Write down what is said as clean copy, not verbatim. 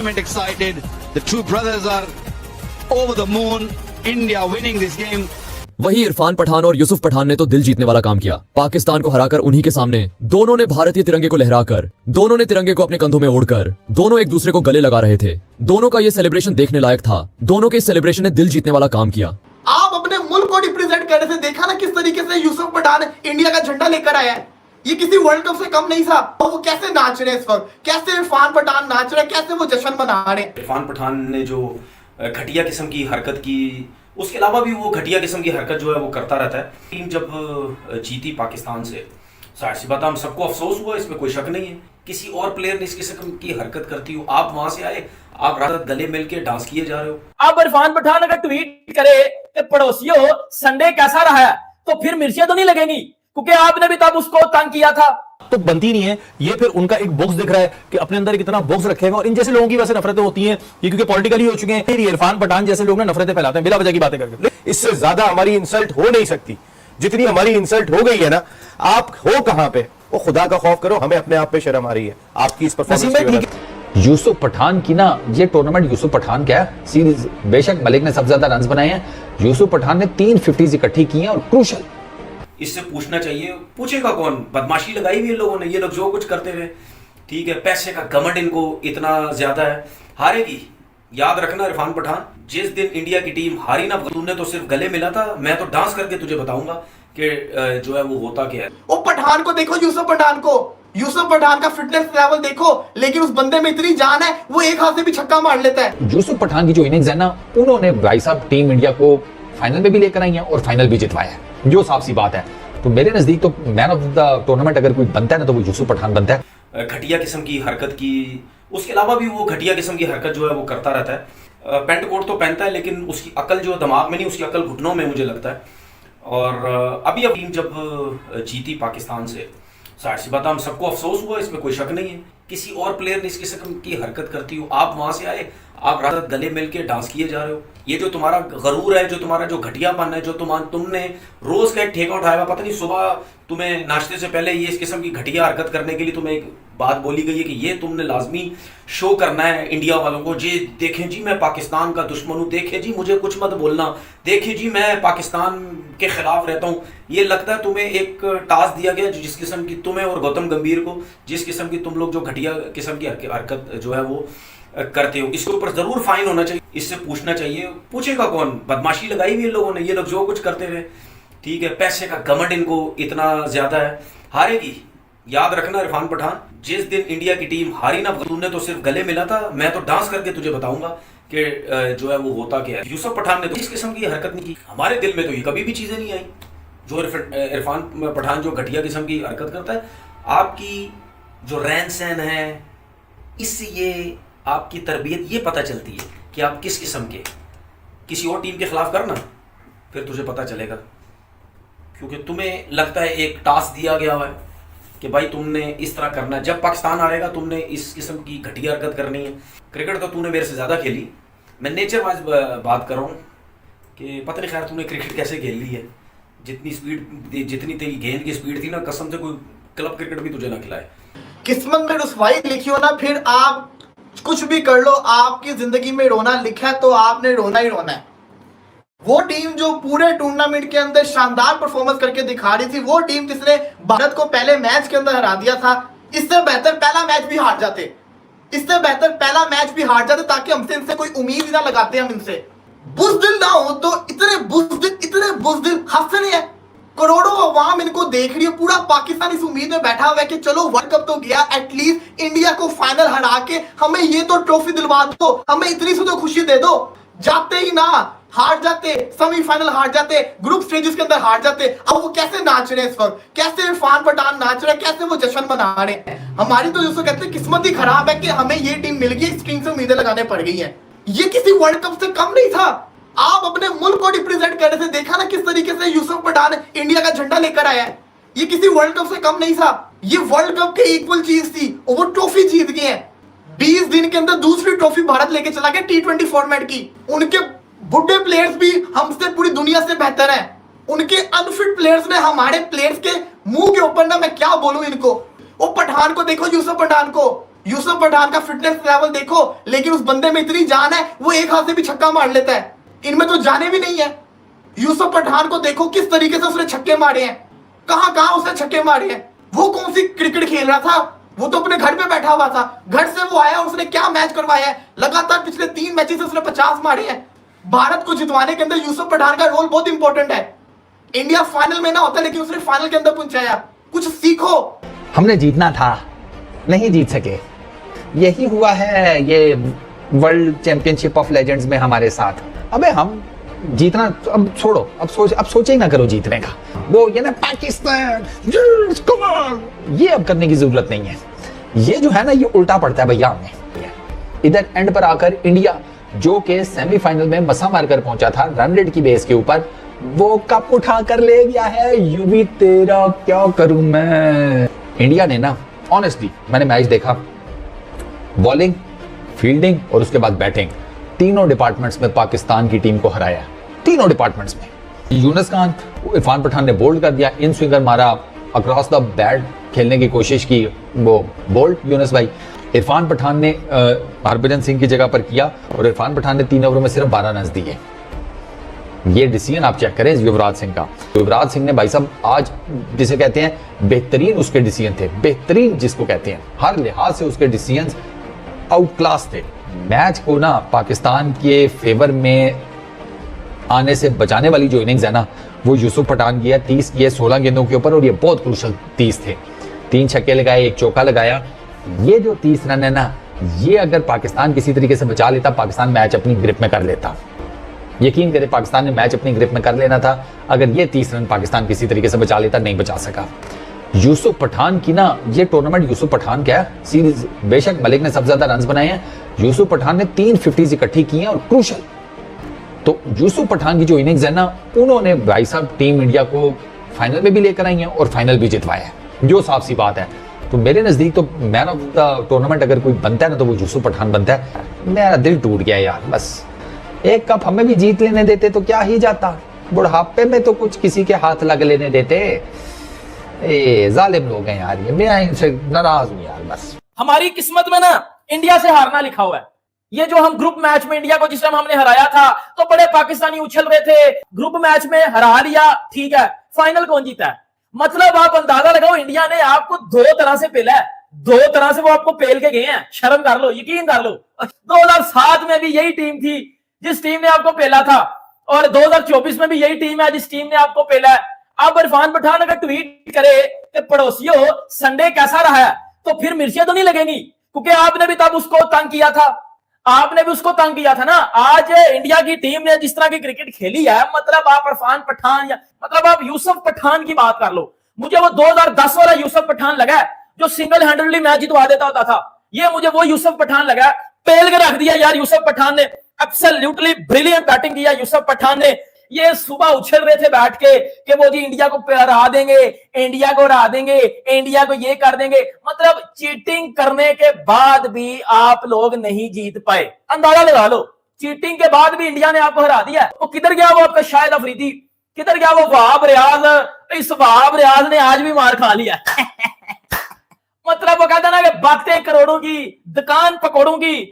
excited. The two brothers are over the moon. India winning this game. वही इरफान पठान और यूसुफ पठान ने तो दिल जीतने वाला काम किया। पाकिस्तान को हराकर उन्हीं के सामने दोनों ने भारतीय तिरंगे को लहराकर, दोनों ने तिरंगे को अपने कंधों में ओढ़कर, दोनों एक दूसरे को गले लगा रहे थे। दोनों का ये सेलिब्रेशन देखने लायक था। दोनों के इस सेलिब्रेशन ने दिल जीतने वाला काम किया। आप अपने मुल्क को रिप्रेजेंट कर रहे थे, देखा ना किस तरीके से यूसुफ पठान इंडिया का झंडा लेकर आया है। ये किसी वर्ल्ड कप से कम नहीं था। वो कैसे नाच रहे हैं इस वक्त, कैसे इरफान पठान नाच रहे हैं, कैसे वो जश्न मना रहे हैं। इरफान पठान ने जो घटिया किस्म की हरकत की, उसके अलावा भी वो घटिया किस्म की हरकत जो है वो करता रहता है। टीम जब जीती पाकिस्तान से, जाहिर सी बात हम सबको अफसोस हुआ, इसमें कोई शक नहीं है। किसी और प्लेयर ने इस किस्म की हरकत करती हो, आप वहां से आए, आप रात गले मिल के डांस किए जा रहे हो। अब इरफान पठान अगर ट्वीट करे कि पड़ोसियों संडे कैसा रहा है, तो फिर मिर्चियां तो नहीं लगेंगी, क्योंकि आपने भी तब उसको तंग किया था। तो बनती नहीं है। ये फिर उनका एक बॉक्स दिख रहा है कि अपने अंदर कितना बॉक्स रखेगा, और इन जैसे लोगों की वैसे नफरतें होती हैं, ये क्योंकि पॉलिटिकली हो चुके हैं। फिर इरफान पठान जैसे लोग ना नफरतें फैलाते हैं बिला वजह की बातें करके। इससे ज्यादा हमारी इंसल्ट हो नहीं सकती जितनी हमारी इंसल्ट हो गई है ना। आप हो कहां पे, वो खुदा का खौफ करो, हमें अपने आप पे शर्म आ रही है आपकी इस परफॉर्मेंस की वजह से। यूसुफ पठान की ना, ये टूर्नामेंट यूसुफ पठान क्या है सीरीज, बेशक मलिक ने सबसे ज्यादा रन बनाए हैं, यूसुफ पठान ने 3 50s इकट्ठी की हैं और क्रूशल। इससे पूछना चाहिए, पूछेगा कौन? बदमाशी लगाई हुई इन लोगों ने, ये लोग जो कुछ करते हुए, ठीक है, पैसे का घमंड इनको इतना ज्यादा है। हारेगी, याद रखना इरफान पठान, जिस दिन इंडिया की टीम हारी ना, तूने तो सिर्फ गले मिला था, मैं तो डांस करके तुझे बताऊंगा कि जो है वो होता क्या है। वो पठान को देखो, यूसुफ पठान को, यूसुफ पठान का फिटनेस लेवल देखो, लेकिन उस बंदे में इतनी जान है, वो एक हाथ से भी छक्का मार लेता है। यूसुफ पठान की जो इनिंग्स है ना, उन्होंने भाई साहब टीम इंडिया को फाइनल में भी लेकर आई है और फाइनल भी जितवाया है, जो साफ सी बात है। तो मेरे नजदीक तो मैन ऑफ द टूर्नामेंट अगर कोई बनता है ना, तो वो यूसुफ पठान बनता है। घटिया किस्म की हरकत की, उसके अलावा भी वो घटिया किस्म की हरकत जो है वो करता रहता है। पेंट कोट तो पहनता है, लेकिन उसकी अकल जो दिमाग में नहीं, उसकी अकल घुटनों में मुझे लगता है। और अभी टीम जब जीती पाकिस्तान से, जाहिर सी बात हम सबको अफसोस हुआ, इसमें कोई शक नहीं है। किसी और प्लेयर ने इस किस्म की हरकत करती हो, आप वहां से आए, आप रात गले मिल के डांस किए जा रहे हो। ये जो तुम्हारा गरूर है, जो तुम्हारा जो घटियापन है, जो तुमने रोज का एक ठेका उठाया हुआ, पता नहीं सुबह तुम्हें नाश्ते से पहले ये इस किस्म की घटिया हरकत करने के लिए तुम्हें एक बात बोली गई है कि ये तुमने लाजमी शो करना है इंडिया वालों को, जी देखें जी मैं पाकिस्तान का दुश्मन हूँ, देखें जी मुझे कुछ मत बोलना, देखें जी मैं पाकिस्तान के खिलाफ रहता हूँ। ये लगता है तुम्हें एक टास्क दिया गया जिस किस्म की तुम्हें और गौतम गंभीर को, जिस किस्म की तुम लोग जो घटिया किस्म की हरकत जो है वो करते हो, इसके ऊपर जरूर फाइन होना चाहिए। इससे पूछना चाहिए, पूछेगा कौन? बदमाशी लगाई हुई इन लोगों ने, ये लोग जो कुछ करते हुए, ठीक है, पैसे का घमंड इनको इतना ज्यादा है। हारेगी, याद रखना इरफान पठान, जिस दिन इंडिया की टीम हारी ना, तूने तो सिर्फ गले मिला था, मैं तो डांस करके तुझे बताऊंगा कि जो है वो होता क्या है। यूसुफ पठान ने तो इस किस्म की हरकत नहीं की, हमारे दिल में तो ये कभी भी चीजें नहीं आई। जो इरफान पठान जो घटिया किस्म की हरकत करता है, आपकी जो रहन सहन है, इससे ये आपकी तरबियत ये पता चलती है कि आप किस किस्म के। किसी और टीम के खिलाफ करना, फिर तुझे पता चलेगा, क्योंकि तुम्हें लगता है एक टास्क दिया गया हुआ है कि भाई तुमने इस तरह करना है। जब पाकिस्तान हारेगा तुमने इस किस्म की घटिया हरकत करनी है। क्रिकेट तो तूने मेरे से ज़्यादा खेली, मैं नेचर वाइज बात कर रहा हूँ कि पता नहीं खैर तूने क्रिकेट कैसे खेल ली है। जितनी स्पीड, जितनी तेरी गेंद की स्पीड थी ना, कसम से कोई क्लब क्रिकेट भी तुझे ना खिलाए। किस्मत में रुसवाई लिखी हो ना, फिर आप कुछ भी कर लो, आपकी जिंदगी में रोना लिखा है तो आपने रोना ही रोना है। वो टीम जो पूरे टूर्नामेंट के अंदर शानदार परफॉर्मेंस करके दिखा रही थी, वो टीम जिसने भारत को पहले मैच के अंदर हरा दिया था, इससे बेहतर पहला मैच भी हार जाते, इससे बेहतर पहला मैच भी हार जाते, ताकि हमसे इनसे कोई उम्मीद ही ना लगाते। हम इनसे बुज़दिल ना हो तो इतने बुज़दिल हंसने हैं। करोड़ों अवाम इनको देख रही है, पूरा पाकिस्तान इस उम्मीद में बैठा हुआ है कि चलो वर्ल्ड कप तो गया, एटलीस्ट इंडिया को फाइनल हरा के हमें ये तो ट्रॉफी दिलवा दो, हमें इतनी सी तो खुशी दे दो। जाते ही ना हार जाते, सेमीफाइनल हार जाते, ग्रुप स्टेजेस के अंदर हार जाते। अब वो कैसे नाच रहे हैं इस वक्त, कैसे इरफान पठान नाच रहे हैं, कैसे वो जश्न मना रहे हैं। हमारी तो जिसको कहते हैं किस्मत ही खराब है कि हमें ये टीम मिल गई, इस टीम से उम्मीदें लगाने पड़ गई है। ये किसी वर्ल्ड कप से कम नहीं था। आप अपने मुल्क को रिप्रेजेंट कर रहे थे, देखा ना किस तरीके से यूसुफ पठान इंडिया का झंडा लेकर आया है। ये किसी वर्ल्ड कप से कम नहीं था, ये वर्ल्ड कप के इक्वल चीज थी। और वो ट्रॉफी जीत गए हैं। 20 दिन के अंदर दूसरी ट्रॉफी भारत लेके चला गया T20 फॉर्मेट की। उनके बुढ़े प्लेयर्स भी हमसे पूरी दुनिया से बेहतर हैं। उनके अनफिट प्लेयर्स ने हमारे प्लेयर्स के मुंह के ऊपर ना, मैं क्या बोलूं इनको। वो पठान को देखो, यूसुफ पठान को, यूसुफ पठान का फिटनेस लेवल देखो, लेकिन उस बंदे में इतनी जान है, वो एक हाथ से भी छक्का मार लेता है। इनमें तो जाने भी नहीं है। यूसुफ पठान को देखो किस तरीके से उसने छक्के मारे हैं, कहां कहां उसने छक्के मारे हैं। वो कौन सी क्रिकेट खेल रहा था, वो तो अपने घर पे बैठा हुआ था। घर से वो आया, उसने क्या मैच करवाया है, लगातार पिछले 3 मैचेस से उसने 50 मारे हैं। भारत को जितवाने के अंदर यूसुफ पठान का रोल बहुत इंपॉर्टेंट है। इंडिया फाइनल में ना होता, लेकिन उसने फाइनल के अंदर पहुंचाया। कुछ सीखो। हमने जीतना था, नहीं जीत सके। यही हुआ है ये वर्ल्ड चैंपियनशिप ऑफ लेजेंड्स में हमारे साथ। अबे हम जीतना अब छोड़ो, अब सोचे ही ना करो जीतने का। वो ये ना पाकिस्तान yes, come on! ये अब करने की जरूरत नहीं है। ये जो है ना, ये उल्टा पड़ता है भैया हमें। इधर एंड पर आकर इंडिया जो के सेमीफाइनल में मसा मारकर पहुंचा था रन रेट की बेस के ऊपर, वो कप उठा कर ले गया है। यूवी तेरा क्या करूं मैं। इंडिया ने ना ऑनेस्टली, मैंने मैच देखा, बॉलिंग, फील्डिंग और उसके बाद बैटिंग, तीनों डिपार्टमेंट्स में पाकिस्तान की टीम को हराया। तीनों डिपार्टमेंट्स में यूनुस खान, इरफान पठान ने बोल्ड कर दिया, इन स्विंगर मारा, अक्रॉस द बैट खेलने की कोशिश की, वो बोल्ड यूनुस भाई। इरफान पठान ने हरभजन सिंह की जगह पर किया और इरफान पठान ने 3 ओवर में सिर्फ 12 रन दिए। ये डिसीजन आप चेक करें युवराज सिंह का। युवराज सिंह ने भाई साहब आज जिसे कहते हैं बेहतरीन उसके डिसीजन थे, बेहतरीन जिसको कहते हैं, हर लिहाज से उसके डिसीजन आउट क्लास थे। मैच को ना पाकिस्तान के फेवर में आने से बचाने वाली जो इनिंग्स है ना, वो यूसुफ पठान की है। 30 किए 16 गेंदों के ऊपर और ये बहुत क्रूशल 30 थे। 3 छक्के लगाए, 1 चौका लगाया। ये जो 30 रन है ना, ये अगर पाकिस्तान किसी तरीके से बचा लेता, पाकिस्तान मैच अपनी ग्रिप में कर लेता। यकीन करें, पाकिस्तान ने मैच अपनी ग्रिप में कर लेना था अगर ये 30 रन पाकिस्तान किसी तरीके से बचा लेता। नहीं बचा सका। यूसुफ पठान की ना, ये टूर्नामेंट यूसुफ पठान क्या है सीरीज, बेशक मलिक ने सबसे ज्यादा रन बनाए हैं, यूसुफ पठान ने 3 50s इकट्ठी की हैं और क्रूशल। तो यूसुफ पठान की जो इनिंग्स है ना, उन्होंने भाई साहब टीम इंडिया को फाइनल में भी लेकर आई है और फाइनल भी जितवाया है, जो साफ सी बात है। तो मेरे नजदीक तो मैन ऑफ द टूर्नामेंट अगर कोई बनता है ना, तो वो यूसुफ पठान बनता है। मेरा दिल टूट गया यार। बस एक कप हमें भी जीत लेने देते तो क्या ही जाता, बुढ़ापे में तो कुछ किसी के हाथ लग लेने देते। जालिम लोग हैं यार ये, मैं इनसे नाराज हूं यार। बस हमारी किस्मत में ना इंडिया से हारना लिखा हुआ है। ये जो हम ग्रुप मैच में इंडिया को जिस टाइम हमने हराया था, तो बड़े पाकिस्तानी उछल रहे थे, ग्रुप मैच में हरा लिया, ठीक है, फाइनल कौन जीता है। मतलब आप अंदाजा लगाओ, इंडिया ने आपको 2 तरह से पेला है, 2 तरह से वो आपको पेल के गए हैं। शर्म कर लो, यकीन कर लो। 2007 में भी यही टीम थी जिस टीम ने आपको पेला था, और 2024 में भी यही टीम है जिस टीम ने आपको पेला है। अब इरफान पठान अगर ट्वीट करे कि पड़ोसियों संडे कैसा रहा है, तो फिर मिर्चियां तो नहीं लगेंगी, क्योंकि आपने भी तब उसको तंग किया था, आपने भी उसको तंग किया था ना। आज इंडिया की टीम ने जिस तरह की क्रिकेट खेली है, मतलब आप इरफान पठान या मतलब आप यूसुफ पठान की बात कर लो। मुझे वो 2010 वाला यूसुफ पठान लगा जो सिंगल हैंडेडली मैच जितवा देता होता था। ये मुझे वो यूसुफ पठान लगा, पेल के रख दिया यार यूसुफ पठान ने। एब्सोल्युटली ब्रिलियंट बैटिंग किया यूसुफ पठान ने। ये सुबह उछल रहे थे बैठ के कि वो जी इंडिया को हरा देंगे, इंडिया को हरा देंगे, इंडिया को ये कर देंगे। मतलब चीटिंग करने के बाद भी आप लोग नहीं जीत पाए। अंदाजा लगा लो, चीटिंग के बाद भी इंडिया ने आपको हरा दिया। तो किधर गया वो आपका शाहिद अफरीदी, किधर गया वो वहाब रियाज। इस वहाब रियाज ने आज भी मार खा लिया। मतलब वो कहता ना कि बातें करोड़ों की, दुकान पकौड़ों की।